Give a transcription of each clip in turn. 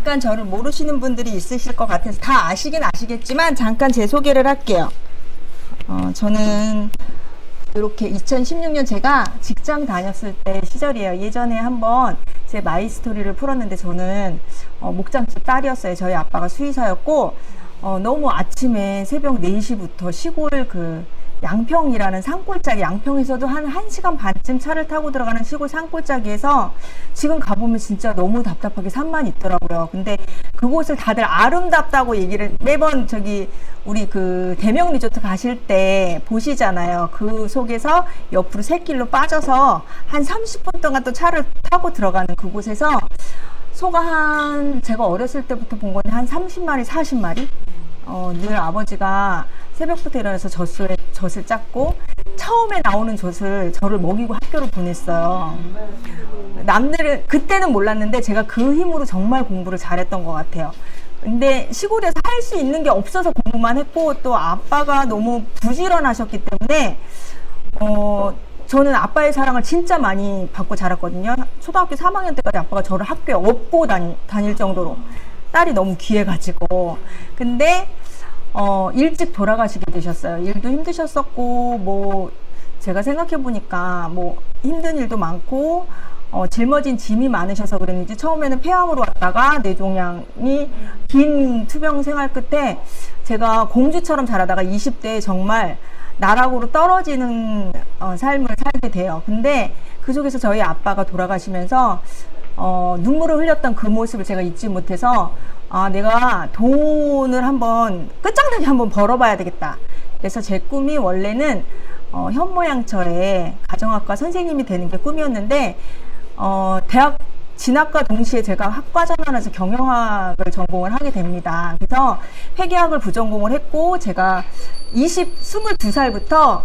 잠깐 저를 모르시는 분들이 있으실 것 같아서 다 아시긴 아시겠지만 잠깐 제 소개를 할게요. 저는 이렇게 2016년 제가 직장 다녔을 때 시절이에요. 예전에 한번 제 마이 스토리를 풀었는데 저는 목장집 딸이었어요. 저희 아빠가 수의사였고 너무 아침에 새벽 4시부터 시골 그 양평이라는 산골짜기, 양평에서도 한 1시간 반쯤 차를 타고 들어가는 시골 산골짜기에서 지금 가보면 진짜 너무 답답하게 산만 있더라고요. 근데 그곳을 다들 아름답다고 얘기를 매번 저기 우리 그 대명 리조트 가실 때 보시잖아요. 그 속에서 옆으로 새길로 빠져서 한 30분 동안 또 차를 타고 들어가는 그곳에서 소가 제가 어렸을 때부터 본 건데 한 30마리, 40마리? 늘 아버지가 새벽부터 일어나서 젖을 짰고 처음에 나오는 젖을 저를 먹이고 학교를 보냈어요. 남들은 그때는 몰랐는데 제가 그 힘으로 정말 공부를 잘했던 것 같아요. 근데 시골에서 할 수 있는 게 없어서 공부만 했고 또 아빠가 너무 부지런하셨기 때문에 저는 아빠의 사랑을 진짜 많이 받고 자랐거든요. 초등학교 3학년 때까지 아빠가 저를 학교에 업고 다닐 정도로 딸이 너무 귀해가지고. 근데 일찍 돌아가시게 되셨어요. 일도 힘드셨었고 뭐 제가 생각해보니까 뭐 힘든 일도 많고 짊어진 짐이 많으셔서 그랬는지 처음에는 폐암으로 왔다가 뇌종양이 긴 투병 생활 끝에 제가 공주처럼 자라다가 20대에 정말 나락으로 떨어지는 삶을 살게 돼요. 근데 그 속에서 저희 아빠가 돌아가시면서 눈물을 흘렸던 그 모습을 제가 잊지 못해서 내가 돈을 한번 끝장나게 한번 벌어봐야 되겠다. 그래서 제 꿈이 원래는 현모양처에 가정학과 선생님이 되는 게 꿈이었는데 대학 진학과 동시에 제가 학과 전환해서 경영학을 전공을 하게 됩니다. 그래서 회계학을 부전공을 했고 제가 22살부터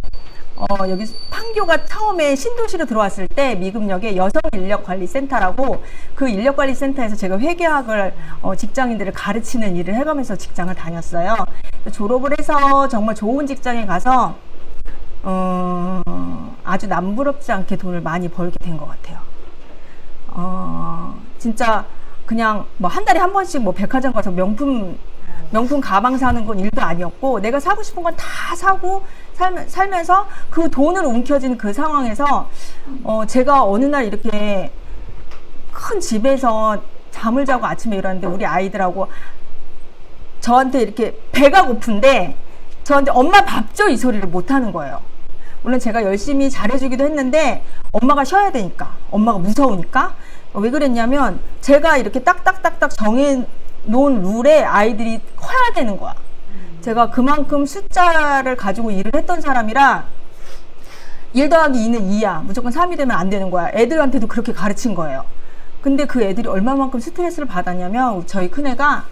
여기 판교가 처음에 신도시로 들어왔을 때 미금역에 여성인력관리센터라고 그 인력관리센터에서 제가 회계학을 직장인들을 가르치는 일을 해가면서 직장을 다녔어요. 졸업을 해서 정말 좋은 직장에 가서 아주 남부럽지 않게 돈을 많이 벌게 된 것 같아요. 진짜 그냥 뭐 한 달에 한 번씩 뭐 백화점 가서 명품 가방 사는 건 일도 아니었고 내가 사고 싶은 건 다 사고 살면서 그 돈을 움켜쥔 그 상황에서 제가 어느 날 이렇게 큰 집에서 잠을 자고 아침에 일어났는데 우리 아이들하고 저한테 이렇게 배가 고픈데 저한테 엄마 밥 줘 이 소리를 못 하는 거예요. 물론 제가 열심히 잘해주기도 했는데 엄마가 쉬어야 되니까, 엄마가 무서우니까. 왜 그랬냐면 제가 이렇게 딱딱딱딱 정해놓은 룰에 아이들이 커야 되는 거야. 제가 그만큼 숫자를 가지고 일을 했던 사람이라 1 더하기 2는 2야. 무조건 3이 되면 안 되는 거야. 애들한테도 그렇게 가르친 거예요. 근데 그 애들이 얼마만큼 스트레스를 받았냐면 저희 큰애가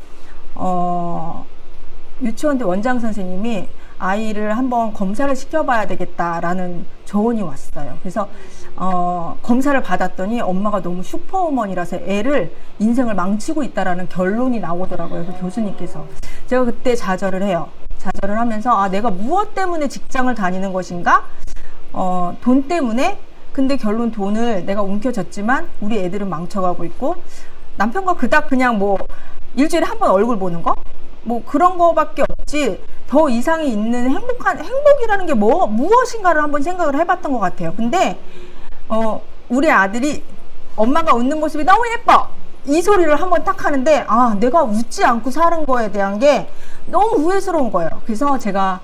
유치원 때 원장 선생님이 아이를 한번 검사를 시켜봐야 되겠다라는 조언이 왔어요. 그래서 검사를 받았더니 엄마가 너무 슈퍼우먼이라서 애를 인생을 망치고 있다라는 결론이 나오더라고요. 그 교수님께서. 제가 그때 좌절을 해요. 좌절을 하면서 내가 무엇 때문에 직장을 다니는 것인가? 돈 때문에? 근데 결론 돈을 내가 움켜졌지만 우리 애들은 망쳐가고 있고 남편과 그닥 그냥 뭐 일주일에 한 번 얼굴 보는 거? 뭐 그런 거밖에 없지 더 이상이 있는 행복이라는 게 무엇인가를 한번 생각을 해봤던 것 같아요. 근데 우리 아들이 엄마가 웃는 모습이 너무 예뻐 이 소리를 한번 딱 하는데 내가 웃지 않고 사는 거에 대한 게 너무 후회스러운 거예요. 그래서 제가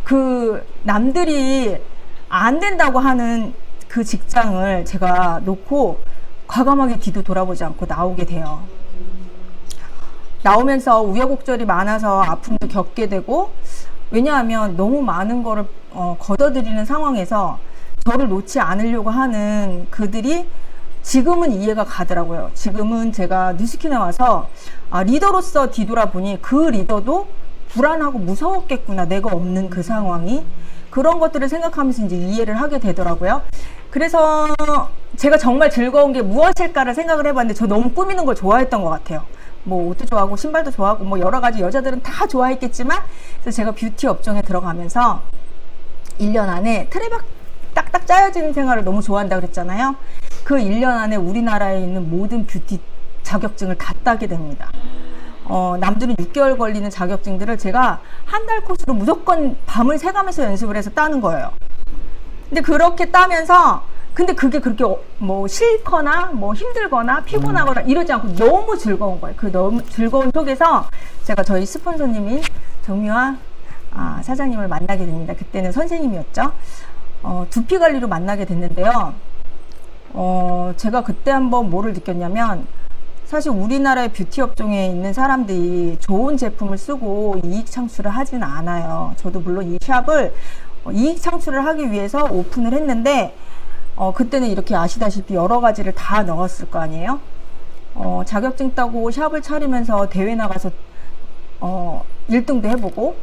그 남들이 안 된다고 하는 그 직장을 제가 놓고 과감하게 뒤도 돌아보지 않고 나오게 돼요. 나오면서 우여곡절이 많아서 아픔도 겪게 되고 왜냐하면 너무 많은 거를 걷어들이는 상황에서 저를 놓지 않으려고 하는 그들이 지금은 이해가 가더라고요. 지금은 제가 뉴스킨에 와서 리더로서 뒤돌아보니 그 리더도 불안하고 무서웠겠구나. 내가 없는 그 상황이. 그런 것들을 생각하면서 이제 이해를 하게 되더라고요. 그래서 제가 정말 즐거운 게 무엇일까를 생각을 해봤는데 저 너무 꾸미는 걸 좋아했던 것 같아요. 뭐 옷도 좋아하고 신발도 좋아하고 뭐 여러 가지 여자들은 다 좋아했겠지만 그래서 제가 뷰티 업종에 들어가면서 1년 안에 틀에 딱딱 짜여진 생활을 너무 좋아한다 그랬잖아요. 그 1년 안에 우리나라에 있는 모든 뷰티 자격증을 다 따게 됩니다. 남들은 6개월 걸리는 자격증들을 제가 한 달 코스로 무조건 밤을 새가면서 연습을 해서 따는 거예요. 근데 그렇게 따면서 근데 그게 그렇게 뭐 싫거나 뭐 힘들거나 피곤하거나 이러지 않고 너무 즐거운 거예요. 그 너무 즐거운 속에서 제가 저희 스폰서님인 정미화 사장님을 만나게 됩니다. 그때는 선생님이었죠. 두피 관리로 만나게 됐는데요. 제가 그때 한번 뭐를 느꼈냐면 사실 우리나라의 뷰티 업종에 있는 사람들이 좋은 제품을 쓰고 이익 창출을 하진 않아요. 저도 물론 이 샵을 이익 창출을 하기 위해서 오픈을 했는데 그때는 이렇게 아시다시피 여러 가지를 다 넣었을 거 아니에요. 자격증 따고 샵을 차리면서 대회 나가서 1등도 해보고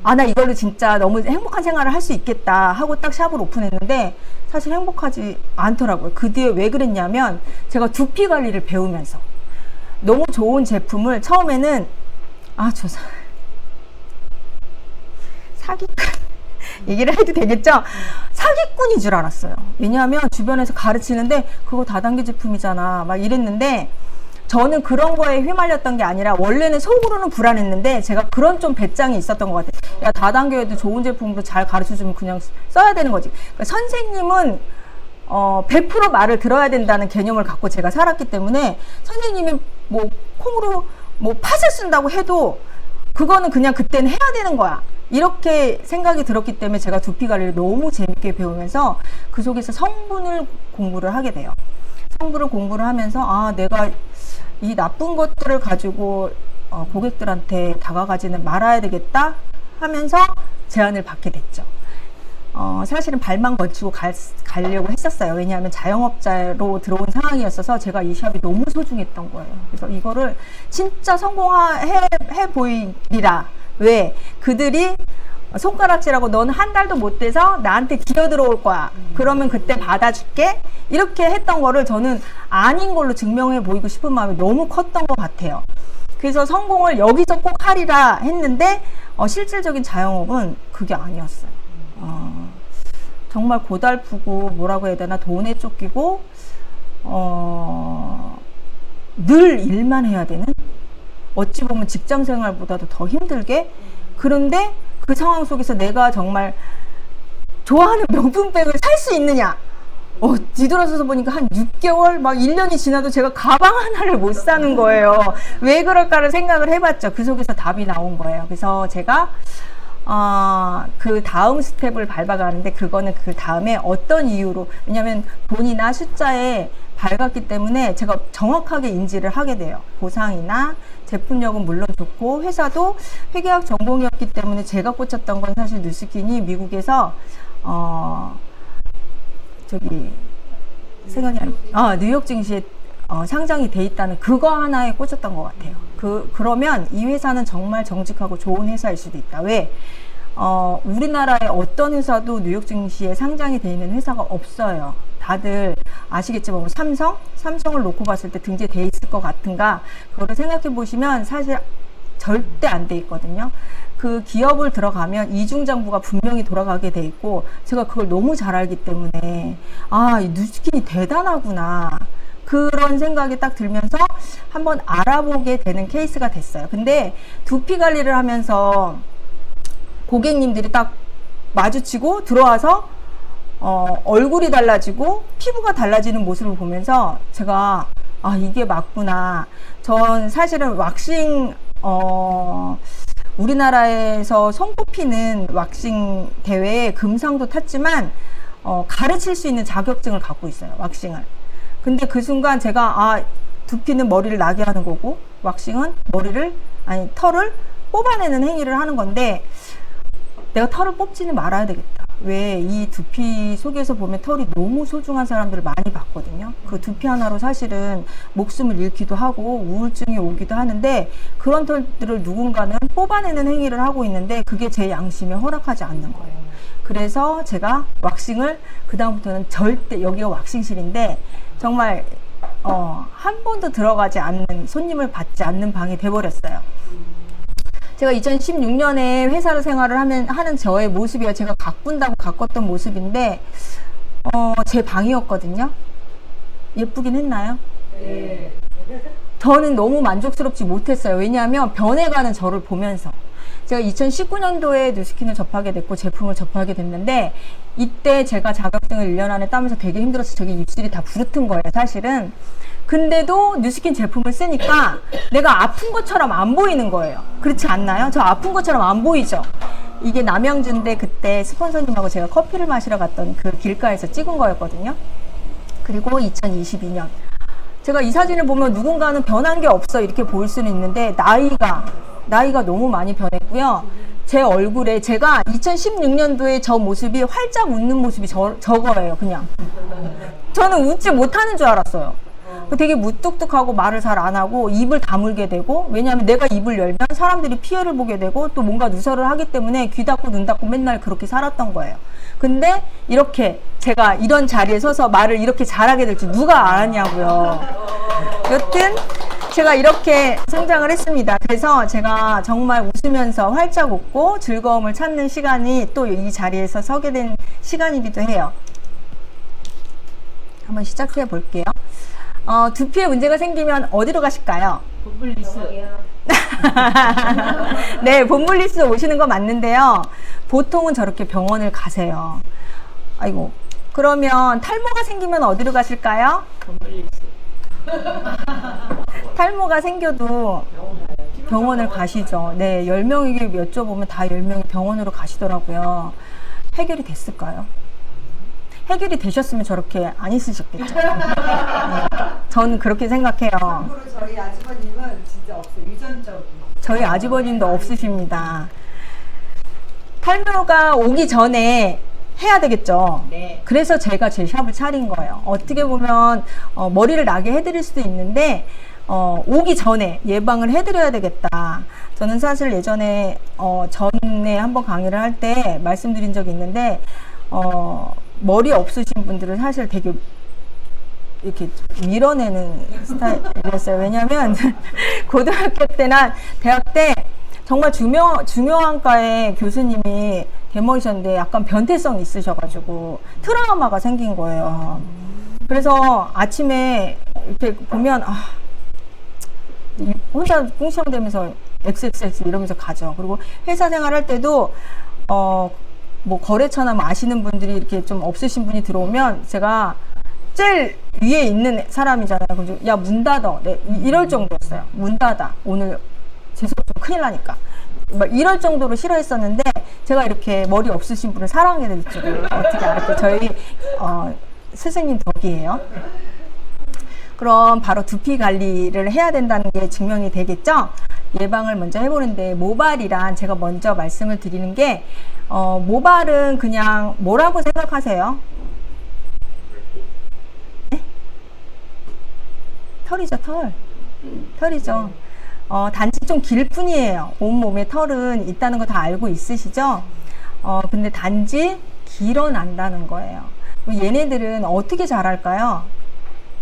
나 이걸로 진짜 너무 행복한 생활을 할 수 있겠다 하고 딱 샵을 오픈했는데 사실 행복하지 않더라고요. 그 뒤에 왜 그랬냐면 제가 두피 관리를 배우면서 너무 좋은 제품을 처음에는 사기꾼 얘기를 해도 되겠죠? 사기꾼인 줄 알았어요. 왜냐하면 주변에서 가르치는데 그거 다단계 제품이잖아 막 이랬는데 저는 그런 거에 휘말렸던 게 아니라 원래는 속으로는 불안했는데 제가 그런 좀 배짱이 있었던 것 같아요. 야, 다단계에도 좋은 제품으로 잘 가르쳐주면 그냥 써야 되는 거지. 그러니까 선생님은 100% 말을 들어야 된다는 개념을 갖고 제가 살았기 때문에 선생님이 뭐 콩으로 뭐 팥을 쓴다고 해도 그거는 그냥 그때는 해야 되는 거야. 이렇게 생각이 들었기 때문에 제가 두피 관리를 너무 재밌게 배우면서 그 속에서 성분을 공부를 하게 돼요. 성분을 공부를 하면서 내가 이 나쁜 것들을 가지고 고객들한테 다가가지는 말아야 되겠다 하면서 제안을 받게 됐죠. 사실은 발만 걸치고 가려고 했었어요. 왜냐하면 자영업자로 들어온 상황이었어서 제가 이 샵이 너무 소중했던 거예요. 그래서 이거를 진짜 성공해 보이리라. 왜? 그들이 손가락질하고 넌 한 달도 못 돼서 나한테 기어 들어올 거야. 그러면 그때 받아줄게. 이렇게 했던 거를 저는 아닌 걸로 증명해 보이고 싶은 마음이 너무 컸던 것 같아요. 그래서 성공을 여기서 꼭 하리라 했는데 실질적인 자영업은 그게 아니었어요. 정말 고달프고 뭐라고 해야 되나 돈에 쫓기고 늘 일만 해야 되는 어찌 보면 직장 생활보다도 더 힘들게 그런데 그 상황 속에서 내가 정말 좋아하는 명품백을 살 수 있느냐 뒤돌아서서 보니까 한 6개월 막 1년이 지나도 제가 가방 하나를 못 사는 거예요. 왜 그럴까를 생각을 해봤죠. 그 속에서 답이 나온 거예요. 그래서 제가 그 다음 스텝을 밟아가는데 그거는 그 다음에 어떤 이유로 왜냐면 돈이나 숫자에 밝았기 때문에 제가 정확하게 인지를 하게 돼요. 보상이나 제품력은 물론 좋고 회사도 회계학 전공이었기 때문에 제가 꽂혔던 건 사실 뉴스킨이 미국에서 생각이 안 나. 뉴욕 증시에 상장이 돼 있다는 그거 하나에 꽂혔던 것 같아요. 그러면 이 회사는 정말 정직하고 좋은 회사일 수도 있다. 왜? 우리나라의 어떤 회사도 뉴욕 증시에 상장이 돼 있는 회사가 없어요. 다들 아시겠지만 삼성을 놓고 봤을 때 등재돼 있을 것 같은가? 그거를 생각해 보시면 사실 절대 안 돼 있거든요. 그 기업을 들어가면 이중장부가 분명히 돌아가게 돼 있고 제가 그걸 너무 잘 알기 때문에 이 뉴스킨이 대단하구나 그런 생각이 딱 들면서 한번 알아보게 되는 케이스가 됐어요. 근데 두피 관리를 하면서 고객님들이 딱 마주치고 들어와서 얼굴이 달라지고 피부가 달라지는 모습을 보면서 제가 이게 맞구나. 전 사실은 왁싱 우리나라에서 손꼽히는 왁싱 대회에 금상도 탔지만 가르칠 수 있는 자격증을 갖고 있어요. 왁싱을. 근데 그 순간 제가 두피는 머리를 나게 하는 거고 왁싱은 털을 뽑아내는 행위를 하는 건데 내가 털을 뽑지는 말아야 되겠다. 왜? 이 두피 속에서 보면 털이 너무 소중한 사람들을 많이 봤거든요. 그 두피 하나로 사실은 목숨을 잃기도 하고 우울증이 오기도 하는데 그런 털들을 누군가는 뽑아내는 행위를 하고 있는데 그게 제 양심에 허락하지 않는 거예요. 그래서 제가 왁싱을 그 다음부터는 절대 여기가 왁싱실인데 정말 한 번도 들어가지 않는 손님을 받지 않는 방이 돼버렸어요. 제가 2016년에 회사를 생활을 하는 저의 모습이에요. 제가 가꾼다고 가꿨던 모습인데 제 방이었거든요. 예쁘긴 했나요? 저는 너무 만족스럽지 못했어요. 왜냐하면 변해가는 저를 보면서. 제가 2019년도에 뉴스킨을 접하게 됐고 제품을 접하게 됐는데 이때 제가 자격증을 1년 안에 따면서 되게 힘들어서 저게 입술이 다 부르튼 거예요, 사실은. 근데도 뉴스킨 제품을 쓰니까 내가 아픈 것처럼 안 보이는 거예요. 그렇지 않나요? 저 아픈 것처럼 안 보이죠? 이게 남양주인데 그때 스폰서님하고 제가 커피를 마시러 갔던 그 길가에서 찍은 거였거든요. 그리고 2022년. 제가 이 사진을 보면 누군가는 변한 게 없어 이렇게 보일 수는 있는데 나이가 너무 많이 변했고요. 제 얼굴에 제가 2016년도에 저 모습이 활짝 웃는 모습이 저거예요, 그냥. 저는 웃지 못하는 줄 알았어요. 되게 무뚝뚝하고 말을 잘 안 하고 입을 다물게 되고, 왜냐하면 내가 입을 열면 사람들이 피해를 보게 되고 또 뭔가 누설을 하기 때문에 귀 닫고 눈 닫고 맨날 그렇게 살았던 거예요. 근데 이렇게 제가 이런 자리에 서서 말을 이렇게 잘하게 될 줄 누가 알았냐고요. 여튼 제가 이렇게 성장을 했습니다. 그래서 제가 정말 웃으면서 활짝 웃고 즐거움을 찾는 시간이 또 이 자리에서 서게 된 시간이기도 해요. 한번 시작해 볼게요. 두피에 문제가 생기면 어디로 가실까요? 본블리스. 네, 본블리스 오시는 거 맞는데요. 보통은 저렇게 병원을 가세요. 아이고, 그러면 탈모가 생기면 어디로 가실까요? 본블리스. 탈모가 생겨도 병원을 가시죠. 네, 10명에게 여쭤보면 다 10명이 병원으로 가시더라고요. 해결이 됐을까요? 해결이 되셨으면 저렇게 안 있으셨겠죠. 네, 저는 그렇게 생각해요. 참고로 저희 아주버님은 진짜 없어요. 유전적인. 저희 아주버님도 없으십니다. 탈모가 오기 전에 해야 되겠죠. 네. 그래서 제가 제 샵을 차린 거예요. 어떻게 보면 머리를 나게 해드릴 수도 있는데 오기 전에 예방을 해드려야 되겠다. 저는 사실 예전에 전에 한번 강의를 할 때 말씀드린 적이 있는데 머리 없으신 분들은 사실 되게 이렇게 밀어내는 스타일이었어요. 왜냐하면 고등학교 때나 대학 때 정말 중요한 과의 교수님이 대머리셨는데 약간 변태성이 있으셔가지고 트라우마가 생긴 거예요. 그래서 아침에 이렇게 보면 혼자 꿍시렁대면서 XXX 이러면서 가죠. 그리고 회사 생활할 때도 뭐 거래처나 뭐 아시는 분들이 이렇게 좀 없으신 분이 들어오면 제가 제일 위에 있는 사람이잖아요. 그래서 야, 문 닫아. 네, 이럴 정도였어요. 문 닫아. 오늘 재수업 좀 큰일 나니까. 막 이럴 정도로 싫어했었는데 제가 이렇게 머리 없으신 분을 사랑하게 될 줄을 어떻게 알았죠? 저희 스승님 덕이에요. 그럼 바로 두피 관리를 해야 된다는 게 증명이 되겠죠? 예방을 먼저 해보는데 모발이란 제가 먼저 말씀을 드리는 게 모발은 그냥 뭐라고 생각하세요? 네? 털이죠, 털이죠. 단지 좀 길 뿐이에요. 온몸에 털은 있다는 거 다 알고 있으시죠? 근데 단지 길어난다는 거예요. 그럼 얘네들은 어떻게 자랄까요?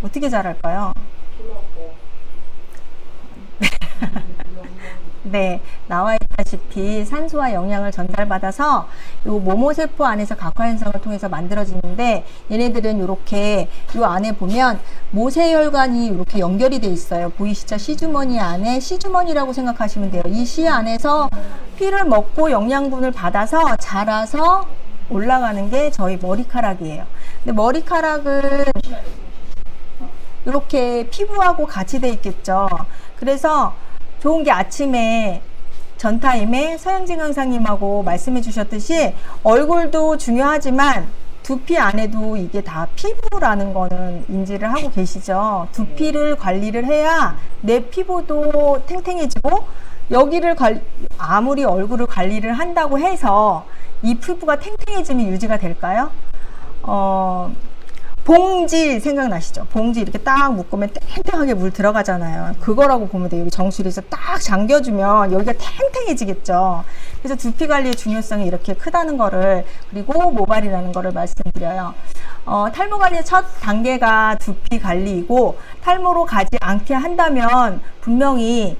어떻게 자랄까요? 네, 나와 있다시피 산소와 영양을 전달받아서 요 모모세포 안에서 각화현상을 통해서 만들어지는데 얘네들은 이렇게 요 안에 보면 모세혈관이 이렇게 연결이 돼 있어요. 보이시죠? 시주머니 안에 시주머니라고 생각하시면 돼요. 이 시 안에서 피를 먹고 영양분을 받아서 자라서 올라가는 게 저희 머리카락이에요. 근데 머리카락은 이렇게 피부하고 같이 돼 있겠죠. 그래서 좋은 게 아침에 전타임에 서영진 강사님하고 말씀해 주셨듯이 얼굴도 중요하지만 두피 안에도 이게 다 피부라는 거는 인지를 하고 계시죠. 두피를 관리를 해야 내 피부도 탱탱해지고 여기를 아무리 얼굴을 관리를 한다고 해서 이 피부가 탱탱해짐이 유지가 될까요? 봉지 생각나시죠? 봉지 이렇게 딱 묶으면 탱탱하게 물 들어가잖아요. 그거라고 보면 돼요. 여기 정수리에서 딱 잠겨주면 여기가 탱탱해지겠죠. 그래서 두피 관리의 중요성이 이렇게 크다는 거를, 그리고 모발이라는 거를 말씀드려요. 탈모 관리의 첫 단계가 두피 관리이고, 탈모로 가지 않게 한다면 분명히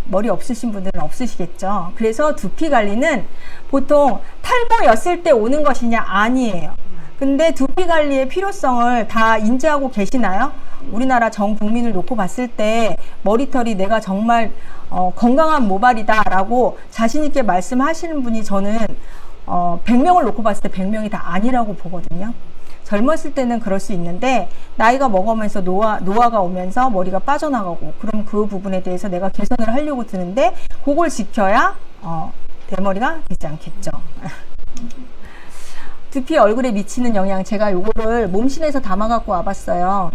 머리 없으신 분들은 없으시겠죠. 그래서 두피 관리는 보통 탈모였을 때 오는 것이냐? 아니에요. 근데 두피 관리의 필요성을 다 인지하고 계시나요? 우리나라 전 국민을 놓고 봤을 때 머리털이 내가 정말 건강한 모발이다 라고 자신있게 말씀하시는 분이 저는 100명을 놓고 봤을 때 100명이 다 아니라고 보거든요. 젊었을 때는 그럴 수 있는데 나이가 먹으면서 노화가 오면서 머리가 빠져나가고 그럼 그 부분에 대해서 내가 개선을 하려고 드는데 그걸 지켜야 대머리가 되지 않겠죠. 두피 얼굴에 미치는 영향, 제가 요거를 몸신에서 담아 갖고 와봤어요.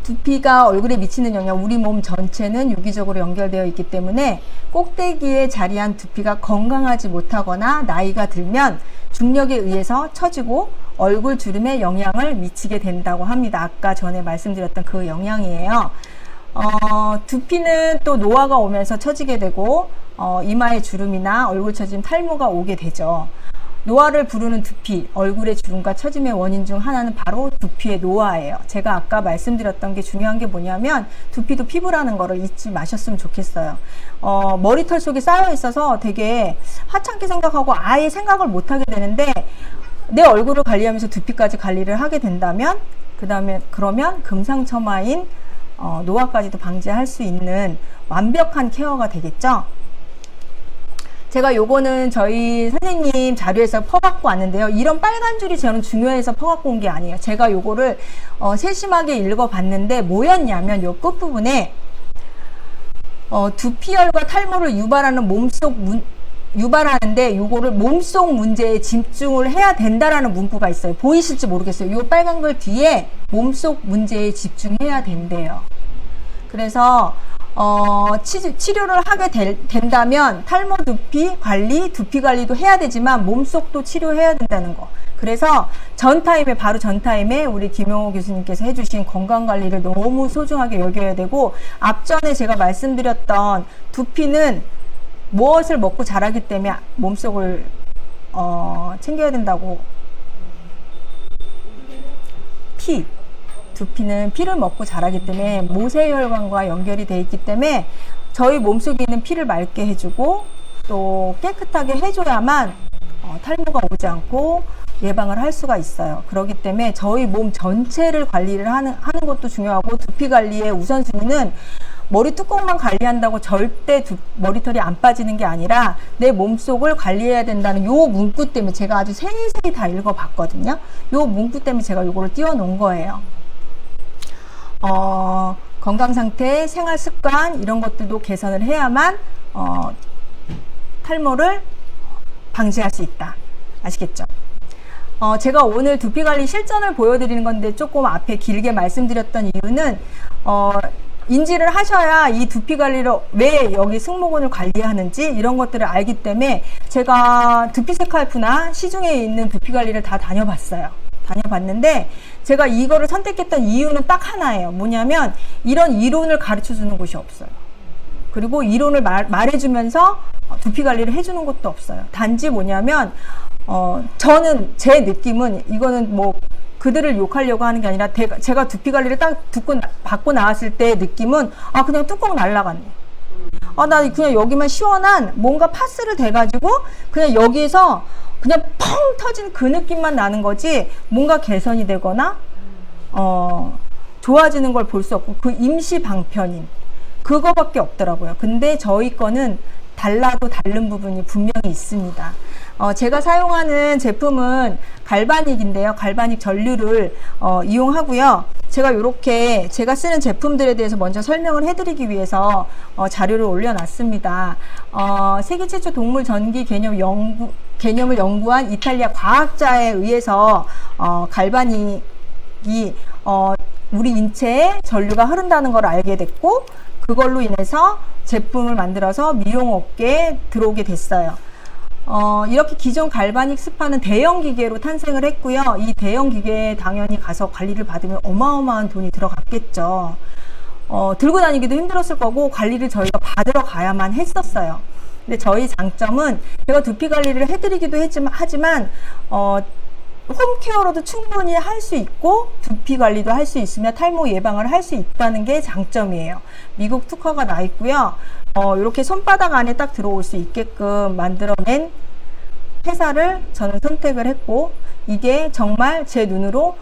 두피가 얼굴에 미치는 영향, 우리 몸 전체는 유기적으로 연결되어 있기 때문에 꼭대기에 자리한 두피가 건강하지 못하거나 나이가 들면 중력에 의해서 처지고 얼굴 주름에 영향을 미치게 된다고 합니다. 아까 전에 말씀드렸던 그 영향이에요. 두피는 또 노화가 오면서 처지게 되고 이마에 주름이나 얼굴 처짐, 탈모가 오게 되죠. 노화를 부르는 두피, 얼굴의 주름과 처짐의 원인 중 하나는 바로 두피의 노화예요. 제가 아까 말씀드렸던 게 중요한 게 뭐냐면 두피도 피부라는 거를 잊지 마셨으면 좋겠어요. 머리털 속에 쌓여 있어서 되게 하찮게 생각하고 아예 생각을 못 하게 되는데 내 얼굴을 관리하면서 두피까지 관리를 하게 된다면 그러면 금상첨화인 노화까지도 방지할 수 있는 완벽한 케어가 되겠죠. 제가 요거는 저희 선생님 자료에서 퍼갖고 왔는데요. 이런 빨간 줄이 저는 중요해서 퍼갖고 온 게 아니에요. 제가 요거를 세심하게 읽어봤는데 뭐였냐면 요 끝부분에 두피열과 탈모를 유발하는데 요거를 몸속 문제에 집중을 해야 된다라는 문구가 있어요. 보이실지 모르겠어요. 요 빨간 글 뒤에 몸속 문제에 집중해야 된대요. 그래서 치료를 하게 된다면 탈모 두피 관리도 해야 되지만 몸속도 치료해야 된다는 거. 그래서 바로 전 타임에 우리 김용호 교수님께서 해주신 건강관리를 너무 소중하게 여겨야 되고, 앞전에 제가 말씀드렸던 두피는 무엇을 먹고 자라기 때문에 몸속을 챙겨야 된다고. 두피는 피를 먹고 자라기 때문에 모세혈관과 연결이 되어 있기 때문에 저희 몸속에 있는 피를 맑게 해주고 또 깨끗하게 해줘야만 탈모가 오지 않고 예방을 할 수가 있어요. 그렇기 때문에 저희 몸 전체를 관리를 하는 것도 중요하고, 두피 관리의 우선순위는 머리 뚜껑만 관리한다고 절대 머리털이 안 빠지는 게 아니라 내 몸속을 관리해야 된다는 요 문구 때문에 제가 아주 세세히 다 읽어봤거든요. 요 문구 때문에 제가 요거를 띄워 놓은 거예요. 건강 상태, 생활 습관 이런 것들도 개선을 해야만 탈모를 방지할 수 있다. 아시겠죠? 제가 오늘 두피 관리 실전을 보여드리는 건데 조금 앞에 길게 말씀드렸던 이유는 인지를 하셔야 이 두피 관리를 왜 여기 승모근을 관리하는지 이런 것들을 알기 때문에 제가 두피 스칼프나 시중에 있는 두피 관리를 다 다녀봤는데 제가 이거를 선택했던 이유는 딱 하나예요. 뭐냐면 이런 이론을 가르쳐 주는 곳이 없어요. 그리고 이론을 말해주면서 두피 관리를 해주는 것도 없어요. 단지 뭐냐면 저는 제 느낌은 이거는 뭐 그들을 욕하려고 하는 게 아니라 제가 두피 관리를 딱 받고 나왔을 때 느낌은 그냥 뚜껑 날라갔네. 나 그냥 여기만 시원한 뭔가 파스를 대가지고 그냥 여기에서 그냥 펑 터진 그 느낌만 나는 거지 뭔가 개선이 되거나 좋아지는 걸 볼 수 없고 그 임시 방편인 그거밖에 없더라고요. 근데 저희 거는 달라도 다른 부분이 분명히 있습니다. 제가 사용하는 제품은 갈바닉인데요. 갈바닉 전류를 이용하고요. 제가 이렇게 제가 쓰는 제품들에 대해서 먼저 설명을 해드리기 위해서 자료를 올려놨습니다. 세계 최초 동물 전기 개념을 연구한 이탈리아 과학자에 의해서 갈바닉이 우리 인체에 전류가 흐른다는 걸 알게 됐고, 그걸로 인해서 제품을 만들어서 미용업계에 들어오게 됐어요. 이렇게 기존 갈바닉 스파는 대형 기계로 탄생을 했고요. 이 대형 기계에 당연히 가서 관리를 받으면 어마어마한 돈이 들어갔겠죠. 들고 다니기도 힘들었을 거고 관리를 저희가 받으러 가야만 했었어요. 근데 저희 장점은 제가 두피 관리를 해드리기도 하지만 홈케어로도 충분히 할 수 있고 두피 관리도 할 수 있으며 탈모 예방을 할 수 있다는 게 장점이에요. 미국 특허가 나 있고요. 이렇게 손바닥 안에 딱 들어올 수 있게끔 만들어낸 회사를 저는 선택을 했고, 이게 정말 제 눈으로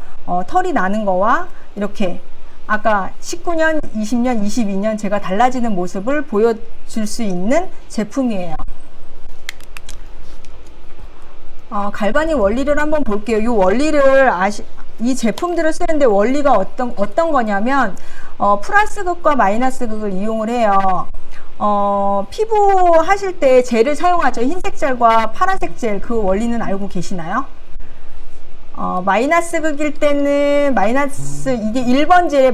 털이 나는 거와 이렇게 아까 19년, 20년, 22년 제가 달라지는 모습을 보여줄 수 있는 제품이에요. 갈바닉 원리를 한번 볼게요. 이 원리를 이 제품들을 쓰는데 원리가 어떤 거냐면 플러스 극과 마이너스 극을 이용을 해요. 피부 하실 때 젤을 사용하죠. 흰색 젤과 파란색 젤, 그 원리는 알고 계시나요? 마이너스 극일 때는 이게 1번 젤의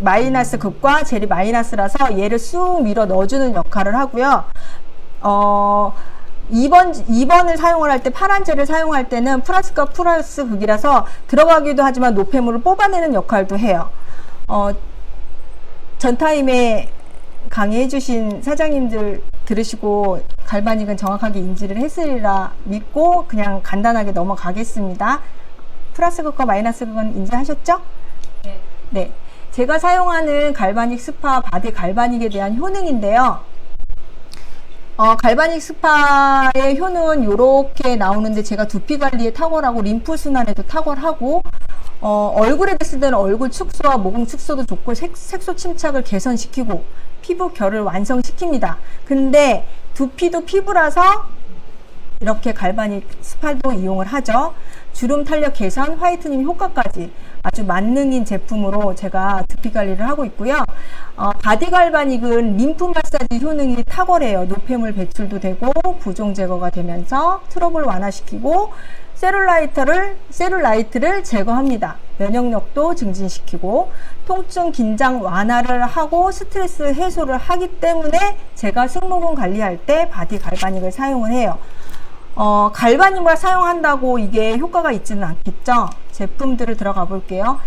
마이너스 극과 젤이 마이너스라서 얘를 쑥 밀어 넣어주는 역할을 하고요. 2번을 사용을 할 때, 파란 젤을 사용할 때는 플러스과 플러스 극이라서 들어가기도 하지만 노폐물을 뽑아내는 역할도 해요. 전 타임에 강의해주신 사장님들 들으시고 갈바닉은 정확하게 인지를 했으리라 믿고 그냥 간단하게 넘어가겠습니다. 플러스 극과 마이너스 극은 인지하셨죠? 네. 네. 제가 사용하는 갈바닉 스파 바디 갈바닉에 대한 효능인데요. 갈바닉 스파의 효능은 이렇게 나오는데 제가 두피 관리에 탁월하고 림프 순환에도 탁월하고 얼굴에 됐을 때는 얼굴 축소와 모공 축소도 좋고 색소 침착을 개선시키고 피부 결을 완성시킵니다. 근데 두피도 피부라서 이렇게 갈바닉 스파도 이용을 하죠. 주름 탄력 개선, 화이트닝 효과까지 아주 만능인 제품으로 제가 두피 관리를 하고 있고요. 바디 갈바닉은 림프 마사지 효능이 탁월해요. 노폐물 배출도 되고 부종 제거가 되면서 트러블 완화시키고 셀룰라이트를 제거합니다. 면역력도 증진시키고 통증, 긴장 완화를 하고 스트레스 해소를 하기 때문에 제가 승모근 관리할 때 바디 갈바닉을 사용을 해요. 갈바닉을 사용한다고 이게 효과가 있지는 않겠죠. 제품들을 들어가 볼게요.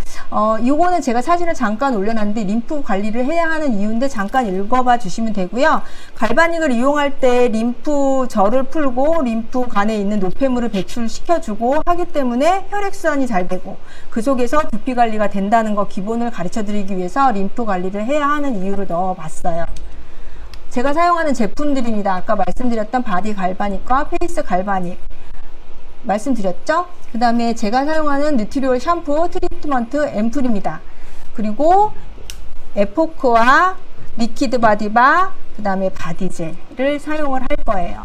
이거는 제가 사진을 잠깐 올려놨는데 림프 관리를 해야 하는 이유인데 잠깐 읽어봐 주시면 되고요. 갈바닉을 이용할 때 림프 절을 풀고 림프관에 있는 노폐물을 배출시켜주고 하기 때문에 혈액순환이 잘 되고 그 속에서 두피 관리가 된다는 거 기본을 가르쳐 드리기 위해서 림프 관리를 해야 하는 이유를 넣어 봤어요. 제가 사용하는 제품들입니다. 아까 말씀드렸던 바디 갈바닉과 페이스 갈바닉 말씀드렸죠? 그 다음에 제가 사용하는 뉴트리올 샴푸, 트리트먼트, 앰플입니다. 그리고 에포크와 리퀴드 바디바, 그 다음에 바디젤을 사용을 할 거예요.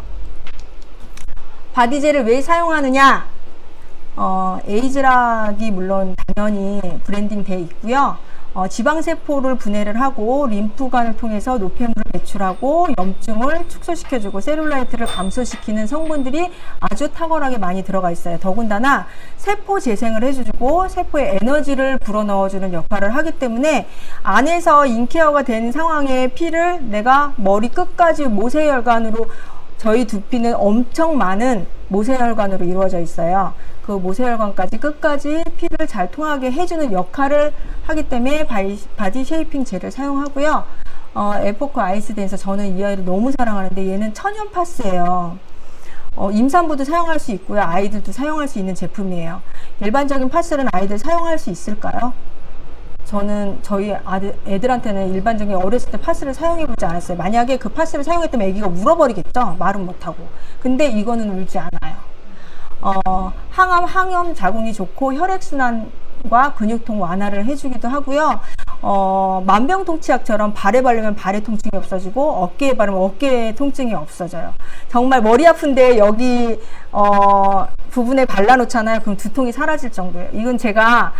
바디젤을 왜 사용하느냐? 에이즈락이 물론 당연히 브랜딩 되어 있고요. 지방세포를 분해를 하고 림프관을 통해서 노폐물을 배출하고 염증을 축소시켜주고 셀룰라이트를 감소시키는 성분들이 아주 탁월하게 많이 들어가 있어요. 더군다나 세포 재생을 해주고 세포에 에너지를 불어넣어주는 역할을 하기 때문에 안에서 인케어가 된 상황의 피를 내가 머리 끝까지 모세혈관으로 저희 두피는 엄청 많은 모세혈관으로 이루어져 있어요. 그 모세혈관까지 끝까지 피를 잘 통하게 해주는 역할을 하기 때문에 바디 쉐이핑 젤을 사용하고요. 에포크 아이스 댄서 저는 이 아이를 너무 사랑하는데 얘는 천연 파스예요. 임산부도 사용할 수 있고요. 아이들도 사용할 수 있는 제품이에요. 일반적인 파스는 아이들 사용할 수 있을까요? 저는 저희 애들한테는 일반적인 어렸을 때 파스를 사용해보지 않았어요. 만약에 그 파스를 사용했다면 애기가 울어버리겠죠? 말은 못하고. 근데 이거는 울지 않아요. 항염 자궁이 좋고 혈액순환과 근육통 완화를 해주기도 하고요. 만병통치약처럼 발에 바르면 발에 통증이 없어지고 어깨에 바르면 어깨에 통증이 없어져요. 정말 머리 아픈데 여기 부분에 발라놓잖아요. 그럼 두통이 사라질 정도예요. 이건 제가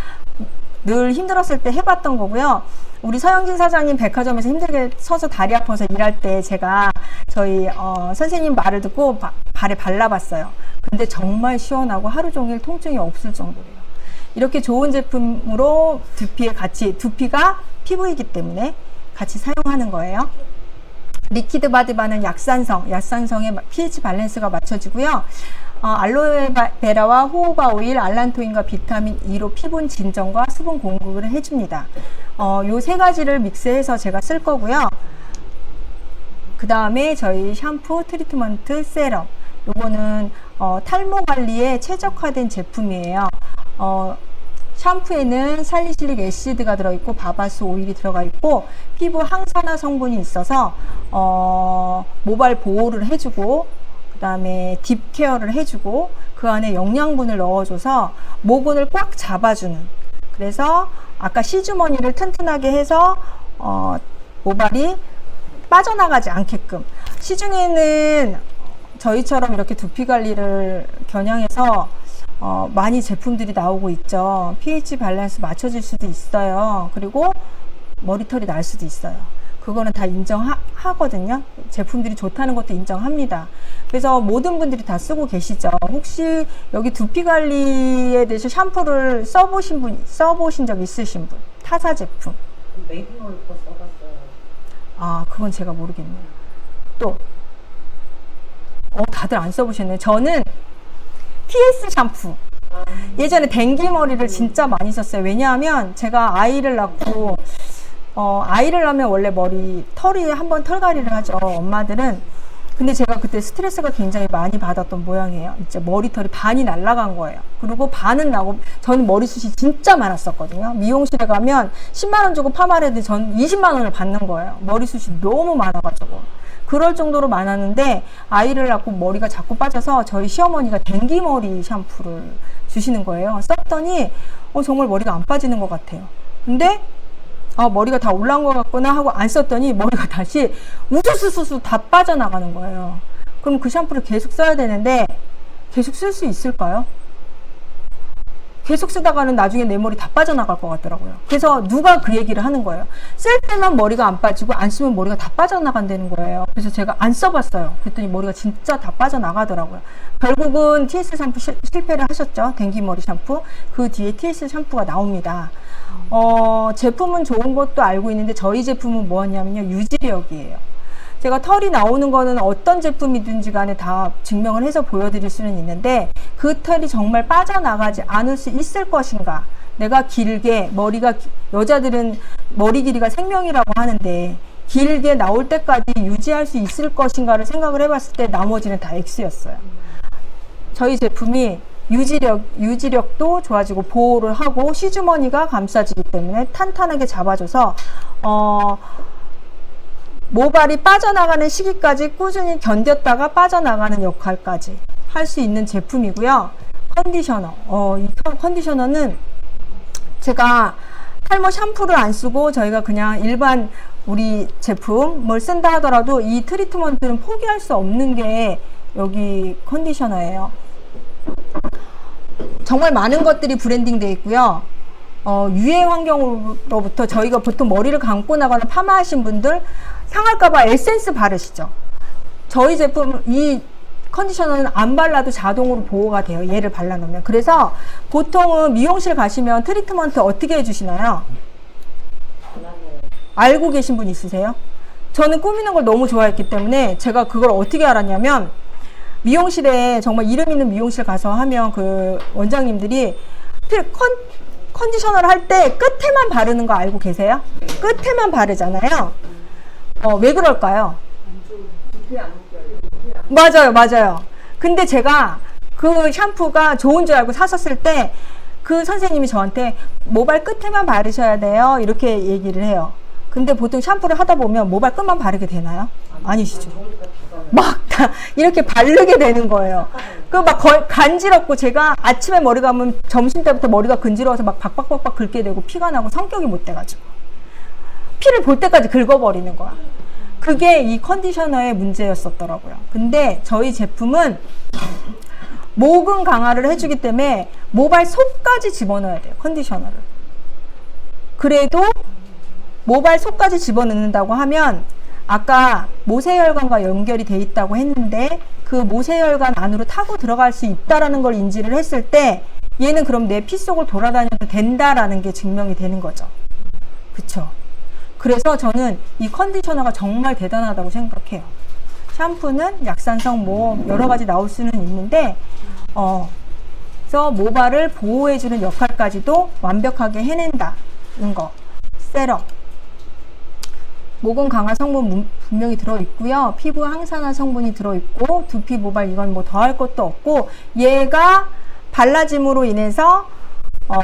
늘 힘들었을 때 해봤던 거고요. 우리 서영진 사장님 백화점에서 힘들게 서서 다리 아파서 일할 때 제가 저희 선생님 말을 듣고 발에 발라봤어요. 근데 정말 시원하고 하루 종일 통증이 없을 정도예요. 이렇게 좋은 제품으로 두피가 피부이기 때문에 같이 사용하는 거예요. 리퀴드 바디바는 약산성의 pH 밸런스가 맞춰지고요. 알로에베라와 호호바 오일, 알란토인과 비타민 E로 피부 진정과 수분 공급을 해줍니다. 요 세 가지를 믹스해서 제가 쓸 거고요. 그 다음에 저희 샴푸, 트리트먼트, 세럼. 요거는 탈모 관리에 최적화된 제품이에요. 샴푸에는 살리실릭 애시드가 들어있고 바바스 오일이 들어가 있고 피부 항산화 성분이 있어서 모발 보호를 해주고 그 다음에 딥 케어를 해주고 그 안에 영양분을 넣어줘서 모근을 꽉 잡아주는, 그래서 아까 시주머니를 튼튼하게 해서 모발이 빠져나가지 않게끔. 시중에는 저희처럼 이렇게 두피 관리를 겨냥해서 많이 제품들이 나오고 있죠. pH 밸런스 맞춰질 수도 있어요. 그리고 머리털이 날 수도 있어요. 그거는 다 인정하거든요. 제품들이 좋다는 것도 인정합니다. 그래서 모든 분들이 다 쓰고 계시죠. 혹시 여기 두피 관리에 대해서 샴푸를 써보신 적 있으신 분? 타사 제품. 메이크업 거 써봤어요. 아, 그건 제가 모르겠네요. 또, 다들 안 써보셨네요. 저는 TS 샴푸. 예전에 댕기머리를 진짜 많이 썼어요. 왜냐하면 제가 아이를 낳고, 아이를 낳으면 원래 털이 한번 털갈이를 하죠. 엄마들은. 근데 제가 그때 스트레스가 굉장히 많이 받았던 모양이에요. 이제 머리털이 반이 날아간 거예요. 그리고 반은 나고, 저는 머리숱이 진짜 많았었거든요. 미용실에 가면 10만 원 주고 파마를 했는데 전 20만 원을 받는 거예요. 머리숱이 너무 많아가지고. 그럴 정도로 많았는데 아이를 낳고 머리가 자꾸 빠져서 저희 시어머니가 댕기머리 샴푸를 주시는 거예요. 썼더니 정말 머리가 안 빠지는 것 같아요. 근데 머리가 다 올라온 것 같구나 하고 안 썼더니 머리가 다시 우수수수수 다 빠져나가는 거예요. 그럼 그 샴푸를 계속 써야 되는데 계속 쓸 수 있을까요? 계속 쓰다가는 나중에 내 머리 다 빠져나갈 것 같더라고요. 그래서 누가 그 얘기를 하는 거예요. 쓸 때만 머리가 안 빠지고 안 쓰면 머리가 다 빠져나간다는 거예요. 그래서 제가 안 써봤어요. 그랬더니 머리가 진짜 다 빠져나가더라고요. 결국은 TS 샴푸 실패를 하셨죠. 댕기머리 샴푸. 그 뒤에 TS 샴푸가 나옵니다. 제품은 좋은 것도 알고 있는데 저희 제품은 뭐냐면요, 유지력이에요. 제가 털이 나오는 거는 어떤 제품이든지 간에 다 증명을 해서 보여드릴 수는 있는데 그 털이 정말 빠져나가지 않을 수 있을 것인가. 내가 길게 여자들은 머리 길이가 생명이라고 하는데 길게 나올 때까지 유지할 수 있을 것인가를 생각을 해봤을 때 나머지는 다 X였어요. 저희 제품이 유지력도 좋아지고 보호를 하고 시주머니가 감싸지기 때문에 탄탄하게 잡아줘서 모발이 빠져나가는 시기까지 꾸준히 견뎠다가 빠져나가는 역할까지 할 수 있는 제품이고요. 컨디셔너. 이 컨디셔너는 제가 탈모 샴푸를 안 쓰고 저희가 그냥 일반 우리 제품을 쓴다 하더라도 이 트리트먼트는 포기할 수 없는 게 여기 컨디셔너예요. 정말 많은 것들이 브랜딩 되어 있고요. 유해 환경으로부터 저희가 보통 머리를 감고 나가는 파마하신 분들 상할까봐 에센스 바르시죠. 저희 제품 이 컨디셔너는 안 발라도 자동으로 보호가 돼요. 얘를 발라놓으면. 그래서 보통은 미용실 가시면 트리트먼트 어떻게 해주시나요? 알고 계신 분 있으세요? 저는 꾸미는 걸 너무 좋아했기 때문에 제가 그걸 어떻게 알았냐면 미용실에 정말 이름 있는 미용실 가서 하면 그 원장님들이 컨디셔너를 할 때 끝에만 바르는 거 알고 계세요? 끝에만 바르잖아요. 왜 그럴까요? 맞아요. 근데 제가 그 샴푸가 좋은 줄 알고 샀었을 때 그 선생님이 저한테 모발 끝에만 바르셔야 돼요. 이렇게 얘기를 해요. 근데 보통 샴푸를 하다 보면 모발 끝만 바르게 되나요? 아니시죠? 막 다 이렇게 바르게 되는 거예요. 그 막 간지럽고 제가 아침에 머리 감으면 점심 때부터 머리가 근지러워서 막 박박박박 긁게 되고 피가 나고 성격이 못 돼가지고 피를 볼 때까지 긁어버리는 거야. 그게 이 컨디셔너의 문제였었더라고요. 근데 저희 제품은 모근 강화를 해주기 때문에 모발 속까지 집어넣어야 돼요. 컨디셔너를. 그래도 모발 속까지 집어넣는다고 하면 아까 모세혈관과 연결이 돼 있다고 했는데 그 모세혈관 안으로 타고 들어갈 수 있다라는 걸 인지를 했을 때 얘는 그럼 내 피 속을 돌아다녀도 된다라는 게 증명이 되는 거죠. 그쵸? 그래서 저는 이 컨디셔너가 정말 대단하다고 생각해요. 샴푸는 약산성 뭐 여러 가지 나올 수는 있는데 그래서 모발을 보호해주는 역할까지도 완벽하게 해낸다는 거. 세럼. 모근 강화 성분 분명히 들어있고요. 피부 항산화 성분이 들어있고 두피 모발 이건 뭐 더할 것도 없고 얘가 발라짐으로 인해서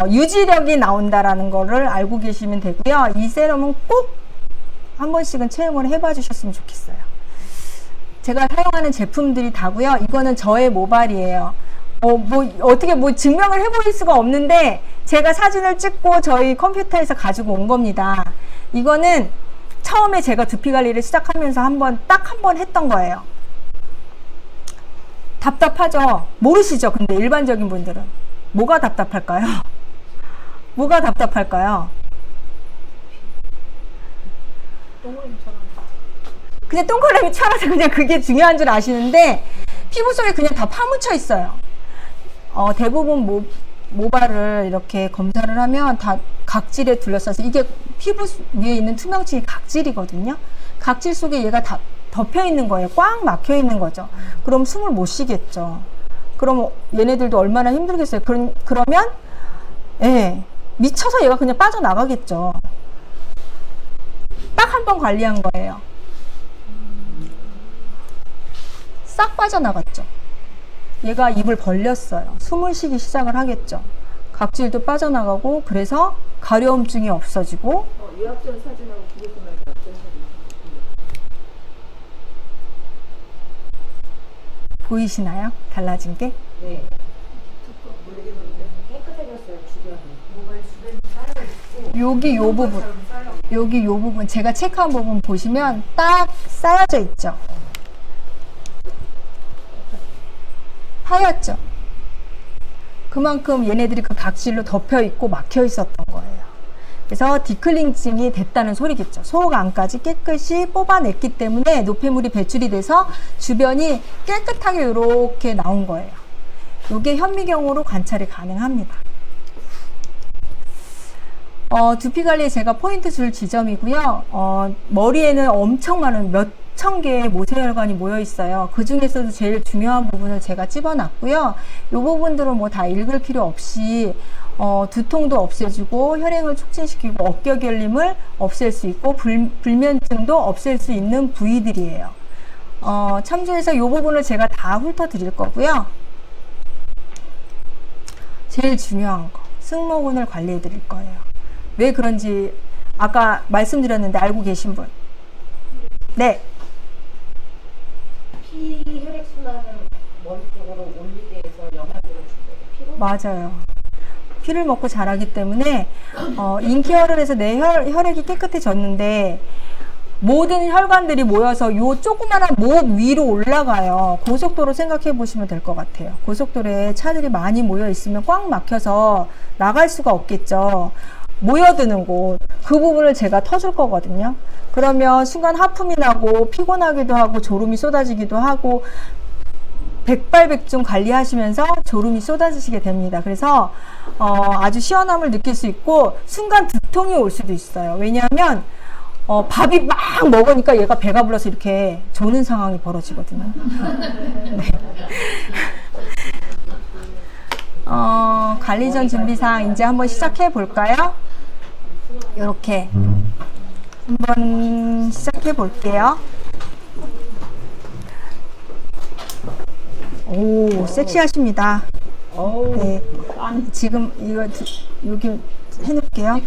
유지력이 나온다라는 거를 알고 계시면 되고요. 이 세럼은 꼭 한 번씩은 체험을 해봐 주셨으면 좋겠어요. 제가 사용하는 제품들이 다고요. 이거는 저의 모발이에요. 뭐 어떻게 뭐 증명을 해보일 수가 없는데 제가 사진을 찍고 저희 컴퓨터에서 가지고 온 겁니다. 이거는 처음에 제가 두피 관리를 시작하면서 딱 한 번 했던 거예요. 답답하죠? 모르시죠? 근데 일반적인 분들은 뭐가 답답할까요? 뭐가 답답할까요? 그냥 동그라미 쳐라서 그냥 그게 중요한 줄 아시는데 피부 속에 그냥 다 파묻혀 있어요. 대부분 모발을 이렇게 검사를 하면 다 각질에 둘러싸서 이게 피부 위에 있는 투명층이 각질이거든요. 각질 속에 얘가 다 덮여 있는 거예요. 꽉 막혀 있는 거죠. 그럼 숨을 못 쉬겠죠. 그럼 얘네들도 얼마나 힘들겠어요. 그러면 예, 미쳐서 얘가 그냥 빠져나가겠죠. 딱 한 번 관리한 거예요. 싹 빠져나갔죠. 얘가 입을 벌렸어요. 숨을 쉬기 시작을 하겠죠. 각질도 빠져나가고 그래서 가려움증이 없어지고. 유압전 사진하고 비교해보면 어떤 사진? 보이시나요? 달라진 게? 네. 깨끗해졌어요, 주변이. 모발 주변이 쌓여있고. 여기 요 부분 제가 체크한 부분 보시면 딱 쌓여져 있죠. 하얗죠. 그만큼 얘네들이 그 각질로 덮여 있고 막혀 있었던 거예요. 그래서 디클링증이 됐다는 소리겠죠. 속 안까지 깨끗이 뽑아냈기 때문에 노폐물이 배출이 돼서 주변이 깨끗하게 이렇게 나온 거예요. 이게 현미경으로 관찰이 가능합니다. 두피 관리에 제가 포인트 줄 지점이고요. 머리에는 엄청 많은 몇천 개의 모세혈관이 모여 있어요. 그 중에서도 제일 중요한 부분을 제가 집어놨고요. 이 부분들은 뭐 다 읽을 필요 없이 두통도 없애주고 혈행을 촉진시키고 어깨 결림을 없앨 수 있고 불면증도 없앨 수 있는 부위들이에요. 참조해서 이 부분을 제가 다 훑어드릴 거고요. 제일 중요한 거 승모근을 관리해 드릴 거예요. 왜 그런지 아까 말씀드렸는데 알고 계신 분? 네. 피 혈액순환을 머리 쪽으로 올리게 해서 영향을 준대요. 맞아요. 피를 먹고 자라기 때문에 인기혈을 해서 내 혈액이 깨끗해졌는데 모든 혈관들이 모여서 요 조그마한 목 위로 올라가요. 고속도로 생각해 보시면 될 것 같아요. 고속도로에 차들이 많이 모여 있으면 꽉 막혀서 나갈 수가 없겠죠. 모여드는 곳, 그 부분을 제가 터줄 거거든요. 그러면 순간 하품이 나고 피곤하기도 하고 졸음이 쏟아지기도 하고 백발백중 관리하시면서 졸음이 쏟아지시게 됩니다. 그래서 아주 시원함을 느낄 수 있고 순간 두통이 올 수도 있어요. 왜냐하면 밥이 막 먹으니까 얘가 배가 불러서 이렇게 조는 상황이 벌어지거든요. 네. 관리 전 준비사항 이제 한번 시작해 볼까요? 이렇게 한번 시작해 볼게요. 오, 섹시하십니다. 네. 지금 이거 여기 해놓을게요.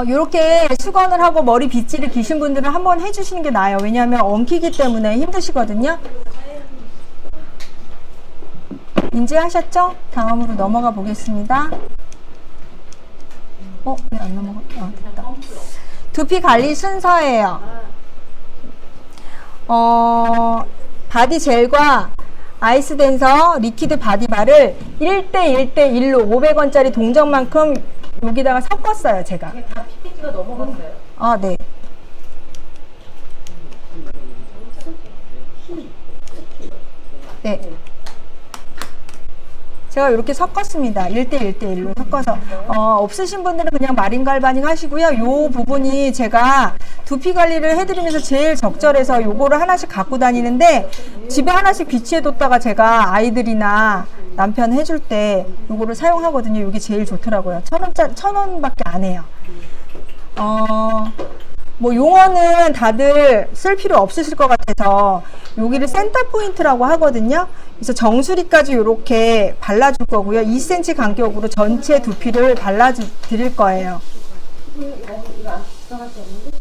요렇게 수건을 하고 머리 빗질을 기신 분들은 한번 해주시는 게 나아요. 왜냐하면 엉키기 때문에 힘드시거든요. 인지하셨죠? 다음으로 넘어가 보겠습니다. 왜 안 넘어가? 됐다. 두피 관리 순서예요. 바디 젤과 아이스 댄서 리퀴드 바디바를 1대1대1로 500원짜리 동전만큼 여기다가 섞었어요, 제가. 이게 다 PPT가 넘어갔어요. 네. 네. 제가 이렇게 섞었습니다. 1대1대1로 섞어서. 없으신 분들은 그냥 마린 갈바닉 하시고요. 요 부분이 제가 두피 관리를 해드리면서 제일 적절해서 요거를 하나씩 갖고 다니는데 집에 하나씩 비치해뒀다가 제가 아이들이나 남편 해줄 때 요거를 사용하거든요. 이게 제일 좋더라고요. 1,000원밖에 안 해요. 뭐 용어는 다들 쓸 필요 없으실 것 같아서 여기를 센터 포인트라고 하거든요. 그래서 정수리까지 이렇게 발라줄 거고요. 2cm 간격으로 전체 두피를 발라드릴 거예요. 이거 안 들어갔지 않는데?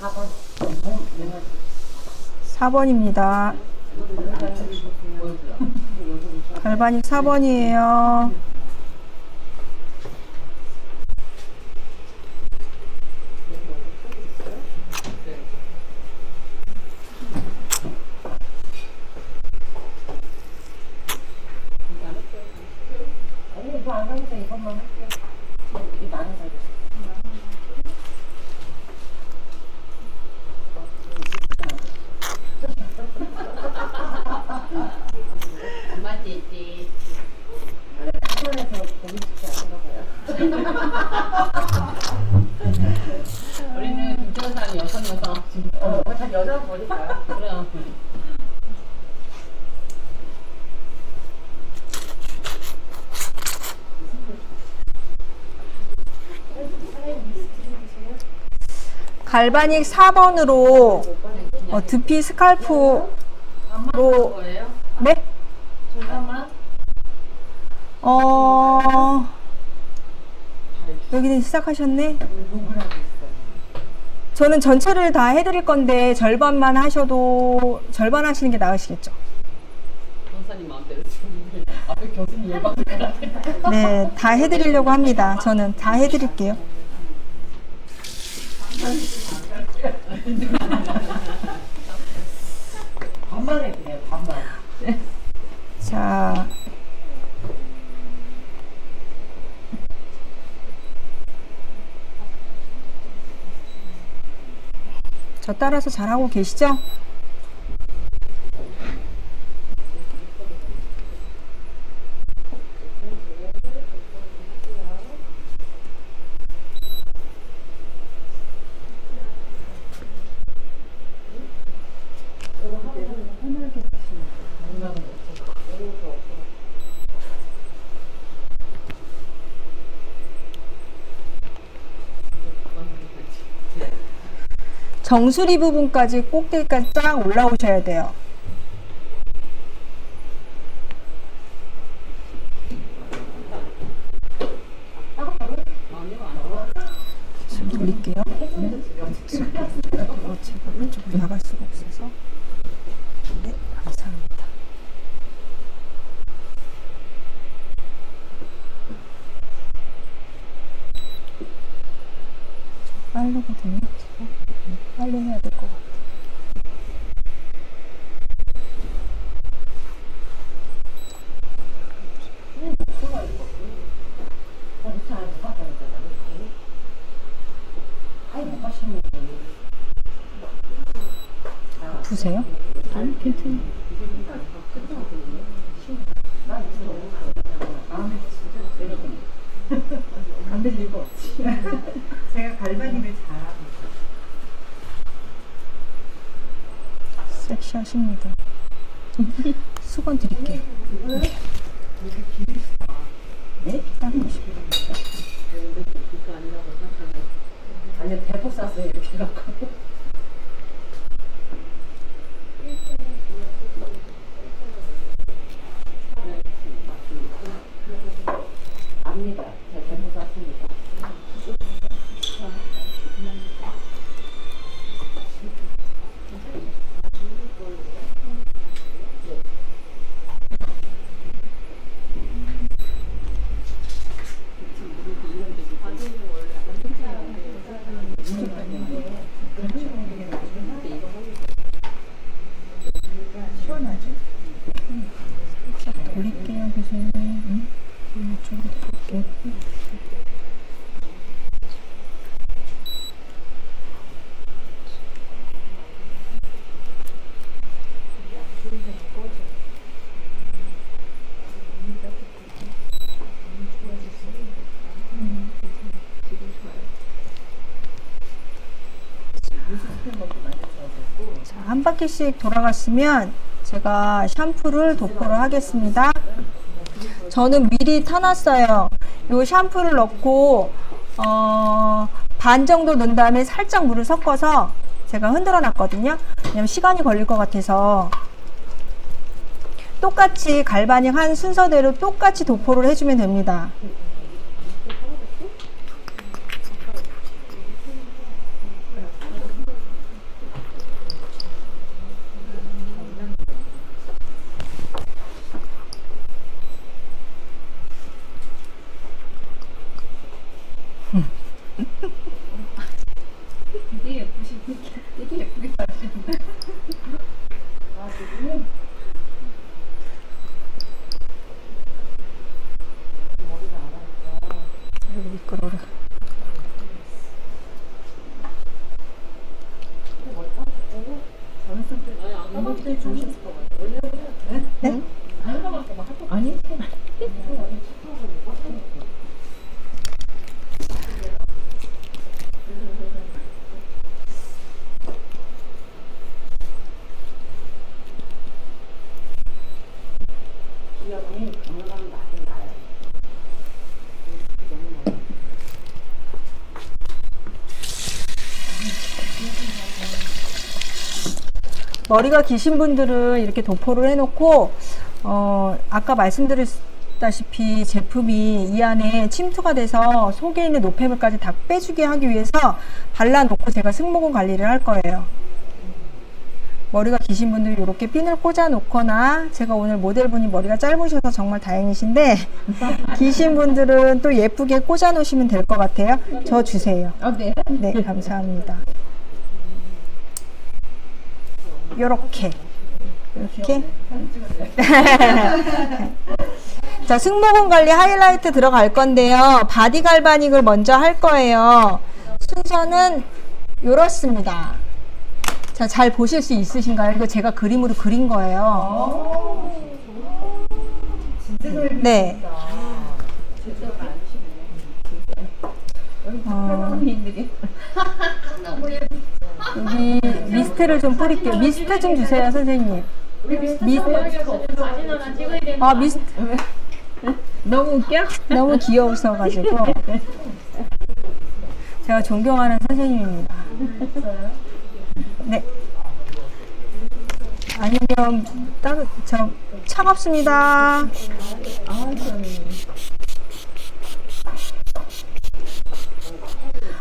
4번. 4번입니다. 갈바닉 4번이에요. 아니, 이거 안 가니까 이것만 할게. 이 많은 살겠어. 엄마 띠띠. 학원에서 고기 집지 않나 봐요. 우리는 김정사는 여성. 다 여자 보니까. 그래요. 갈바닉 4번으로 두피 스칼프로 거예요? 네? 잠깐만. 여기는 시작하셨네. 저는 전체를 다 해드릴 건데 절반만 하셔도 절반 하시는 게 나으시겠죠. 권사님 마음대로 지금 앞에 교수님 열받을 것 같아요. 네, 다 해드리려고 합니다. 저는 다 해드릴게요. 반만 해드려요, 반만. 자, 저 따라서 잘하고 계시죠? 정수리 부분까지 꼭대기까지 쫙 올라오셔야 돼요. 지금 돌릴게요. 제가 이쪽으로 나갈 수가 없어서. 네, 감사합니다. 빠르거든요. 빨리 해야 될 것 같아요. 아프세요? 아니, 괜찮아. 안 될 리가 없지. 제가 갈바닉을 잘하고 섹시하십니다. 수건 드릴게요. 네? 닦으시고. 아니, 대포 쌌어요, 이렇게 갖고. 압니다. 대포 쌌습니다. 시원하죠? 살짝 돌릴게요, 교수님. 이쪽으로 돌릴게요. 자, 한 바퀴씩 돌아갔으면 제가 샴푸를 도포를 하겠습니다. 저는 미리 타놨어요. 이 샴푸를 넣고 반 정도 넣은 다음에 살짝 물을 섞어서 제가 흔들어 놨거든요. 왜냐면 시간이 걸릴 것 같아서. 똑같이 갈바닉 한 순서대로 똑같이 도포를 해주면 됩니다. 아이고, 미끄러워라. 이것도 좋으셨을 것 같아요. 네? 아니? 여러분이 건강 나긴 나요. 머리가 기신 분들은 이렇게 도포를 해놓고 아까 말씀드렸다시피 제품이 이 안에 침투가 돼서 속에 있는 노폐물까지 다 빼주게 하기 위해서 발라놓고 제가 승모근 관리를 할 거예요. 머리가 기신 분들 이렇게 핀을 꽂아 놓거나, 제가 오늘 모델분이 머리가 짧으셔서 정말 다행이신데 기신 분들은 또 예쁘게 꽂아 놓으시면 될 것 같아요. 저 주세요. 네. 네, 감사합니다. 요렇게 이렇게. 자, 승모근 관리 하이라이트 들어갈 건데요. 바디 갈바닉을 먼저 할 거예요. 순서는 이렇습니다. 자, 잘 보실 수 있으신가요? 이거 제가 그림으로 그린 거예요. 진짜 잘 네. 여기 미스트를 좀 뿌릴게요. 미스트 좀 주세요, 선생님. 아, 미스트. 너무 웃겨? 너무 귀여우셔가지고. 제가 존경하는 선생님입니다. 네. 아니면 저 차갑습니다.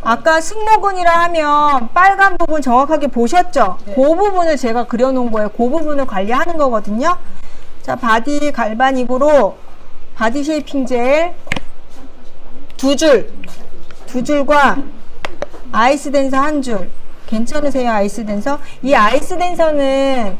아까 승모근이라 하면 빨간 부분 정확하게 보셨죠? 그 부분을 제가 그려놓은 거예요. 그 부분을 관리하는 거거든요. 자, 바디 갈바닉으로 바디 쉐이핑 젤 두 줄과 아이스 댄서 한 줄. 괜찮으세요, 아이스 댄서? 이 아이스 댄서는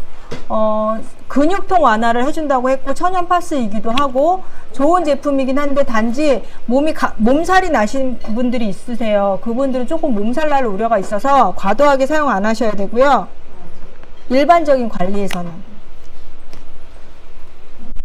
근육통 완화를 해준다고 했고 천연 파스이기도 하고 좋은 제품이긴 한데, 단지 몸살이 나신 분들이 있으세요. 그분들은 조금 몸살 날 우려가 있어서 과도하게 사용 안 하셔야 되고요. 일반적인 관리에서는